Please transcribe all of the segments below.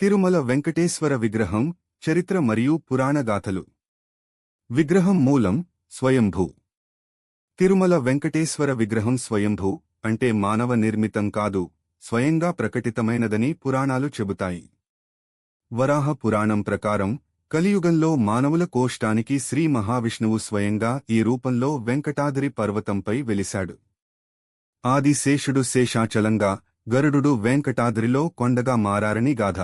తిరుమల వెంకటేశ్వర విగ్రహం చరిత్ర మరియు పురాణగాథలు. విగ్రహం మూలం స్వయంభూ. తిరుమల వెంకటేశ్వర విగ్రహం స్వయంభూ అంటే మానవ నిర్మితం కాదు, స్వయంగా ప్రకటితమైనదని పురాణాలు చెబుతాయి. వరాహ పురాణం ప్రకారం కలియుగంలో మానవుల కోష్టానికి శ్రీ మహావిష్ణువు స్వయంగా ఈ రూపంలో వెంకటాద్రి పర్వతంపై వెలిశాడు. ఆది శేషుడు శేషాచలంగా, గరుడు వెంకటాద్రిలో కొండగా మారారని గాథ.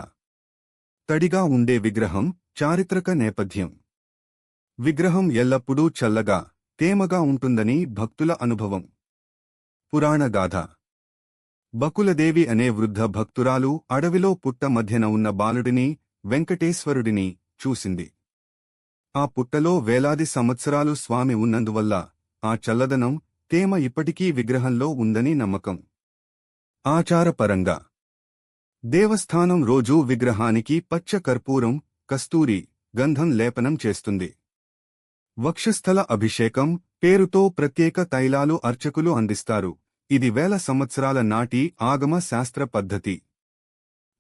తడిగా ఉండే విగ్రహం చారిత్రక నేపథ్యం. విగ్రహం ఎల్లప్పుడూ చల్లగా, తేమగా ఉంటుందని భక్తుల అనుభవం. పురాణగాథ. బకులదేవి అనే వృద్ధ భక్తురాలు అడవిలో పుట్ట మధ్యన ఉన్న బాలుడిని, వెంకటేశ్వరుడిని చూసింది. ఆ పుట్టలో వేలాది సంవత్సరాలు స్వామి ఉన్నందువల్ల ఆ చల్లదనం, తేమ ఇప్పటికీ విగ్రహంలో ఉందని నమ్మకం. ఆచారపరంగా దేవస్థానం రోజూ విగ్రహానికి పచ్చ కర్పూరం, కస్తూరి, గంధం లేపనం చేస్తుంది. వక్షస్థల అభిషేకం పేరుతో ప్రత్యేక తైలాలు అర్చకులు అందిస్తారు. ఇది వేల సంవత్సరాల నాటి ఆగమ శాస్త్ర పద్ధతి.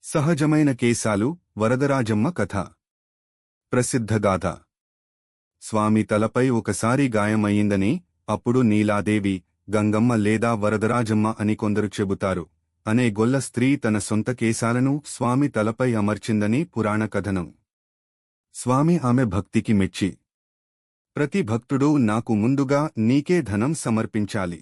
సహజమైన కేశాలు. వరదరాజమ్మ కథ. ప్రసిద్ధగాథ. స్వామి తలపై ఒకసారి గాయమయ్యిందని, అప్పుడు నీలాదేవి, గంగమ్మ లేదా వరదరాజమ్మ అని కొందరు చెబుతారు అనే గొల్ల స్త్రీ తన సొంత కేశాలను స్వామి తలపై అమర్చిందని పురాణ కథనం. స్వామి ఆమె భక్తికి మెచ్చి, ప్రతి భక్తుడూ నాకు ముందుగా నీకే ధనం సమర్పించాలి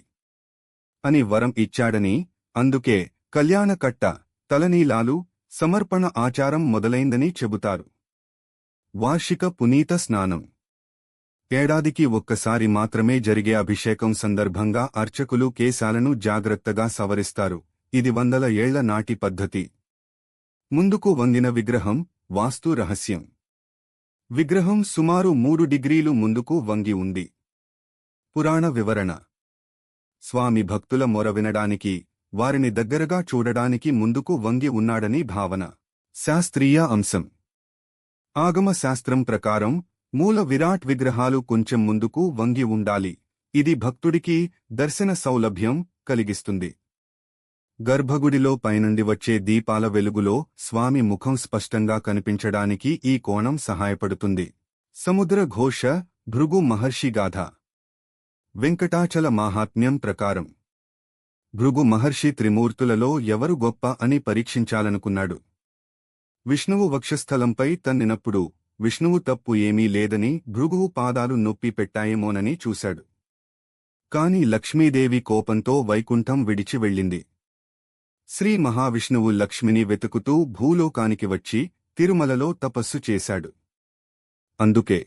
అని వరం ఇచ్చాడని, అందుకే కళ్యాణకట్ట, తలనీలాలు సమర్పణ ఆచారం మొదలైందని చెబుతారు. వార్షిక పునీత స్నానం. ఏడాదికి ఒక్కసారి మాత్రమే జరిగే అభిషేకం సందర్భంగా అర్చకులు కేశాలను జాగ్రత్తగా సవరిస్తారు. ఇది వందల ఏళ్ల నాటి పద్ధతి. ముందుకు వంగిన విగ్రహం. వాస్తు రహస్యం. విగ్రహం సుమారు 3 డిగ్రీలు ముందుకు వంగి ఉంది. పురాణ వివరణ. స్వామి భక్తుల మొర వినడానికి, వారిని దగ్గరగా చూడడానికి ముందుకు వంగి ఉన్నాడని భావన. శాస్త్రీయ అంశం. ఆగమ శాస్త్రం ప్రకారం మూల విరాట్ విగ్రహాలు కొంచెం ముందుకు వంగి ఉండాలి. ఇది భక్తుడికి దర్శన సౌలభ్యం కలిగిస్తుంది. గర్భగుడిలో పైనుండి వచ్చే దీపాల వెలుగులో స్వామి ముఖం స్పష్టంగా కనిపించడానికి ఈ కోణం సహాయపడుతుంది. సముద్ర ఘోష. భృగు మహర్షి గాథ. వెంకటాచల మాహాత్మ్యం ప్రకారం భృగు మహర్షి త్రిమూర్తులలో ఎవరు గొప్ప అని పరీక్షించాలనుకున్నాడు. విష్ణువు వక్షస్థలంపై తన్నినప్పుడు విష్ణువు తప్పు ఏమీ లేదని భృగువు పాదాలు నొప్పి పెట్టాయేమోనని చూశాడు. కాని లక్ష్మీదేవి కోపంతో వైకుంఠం విడిచి వెళ్ళింది. శ్రీ మహావిష్ణువు లక్ష్మిని వెతుకుతూ భూలోకానికి వచ్చి తిరుమలలో తపస్సు చేశాడు. అందుకే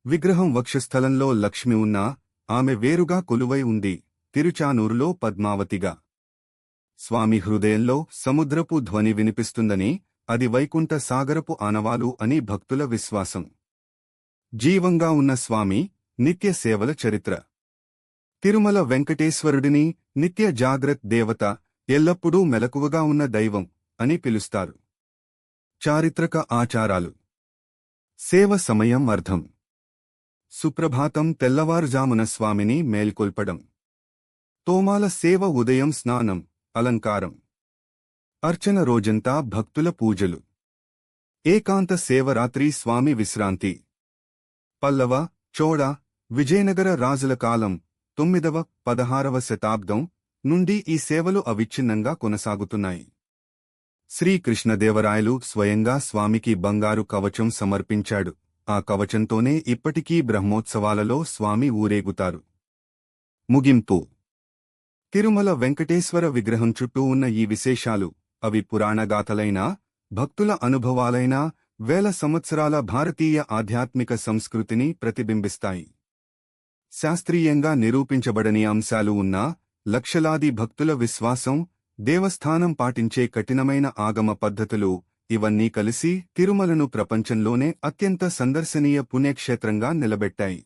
విగ్రహం వక్షస్థలంలో లక్ష్మి ఉన్నా ఆమె వేరుగా కొలువై ఉంది, తిరుచానూరులో పద్మావతిగా. స్వామి హృదయంలో సముద్రపు ధ్వని వినిపిస్తుందని, అది వైకుంఠ సాగరపు ఆనవాలు అని భక్తుల విశ్వాసం. జీవంగా ఉన్న స్వామి నిత్య సేవల చరిత్ర. తిరుమల వెంకటేశ్వరుడిని నిత్య జాగ్రత్ దేవత, ఎల్లప్పుడూ మెలకువగా ఉన్న దైవం అని పిలుస్తారు. చారిత్రక ఆచారాలు. సేవ సమయం అర్థం. సుప్రభాతం తెల్లవారుజామున స్వామిని మేల్కొల్పడం. తోమాల సేవ ఉదయం స్నానం, అలంకారం. అర్చన రోజంతా భక్తుల పూజలు. ఏకాంత సేవ రాత్రి స్వామి విశ్రాంతి. పల్లవ, చోళ, విజయనగర రాజుల కాలం 9వ, 16వ శతాబ్దం నుండి ఈ సేవలు అవిచ్ఛిన్నంగా కొనసాగుతున్నాయి. శ్రీకృష్ణదేవరాయలు స్వయంగా స్వామికి బంగారు కవచం సమర్పించాడు. ఆ కవచంతోనే ఇప్పటికీ బ్రహ్మోత్సవాలలో స్వామి ఊరేగుతారు. ముగింపు. తిరుమల వెంకటేశ్వర విగ్రహం చుట్టూ ఉన్న ఈ విశేషాలు, అవి పురాణగాథలైనా, భక్తుల అనుభవాలైనా, వేల సంవత్సరాల భారతీయ ఆధ్యాత్మిక సంస్కృతిని ప్రతిబింబిస్తాయి. శాస్త్రీయంగా నిరూపించబడని అంశాలు ఉన్నా, లక్షలాది భక్తుల విశ్వాసం, దేవస్థానం పాటించే కఠినమైన ఆగమ పద్ధతులు, ఇవన్నీ కలిసి తిరుమలను ప్రపంచంలోనే అత్యంత సందర్శనీయ పుణ్యక్షేత్రంగా నిలబెట్టాయి.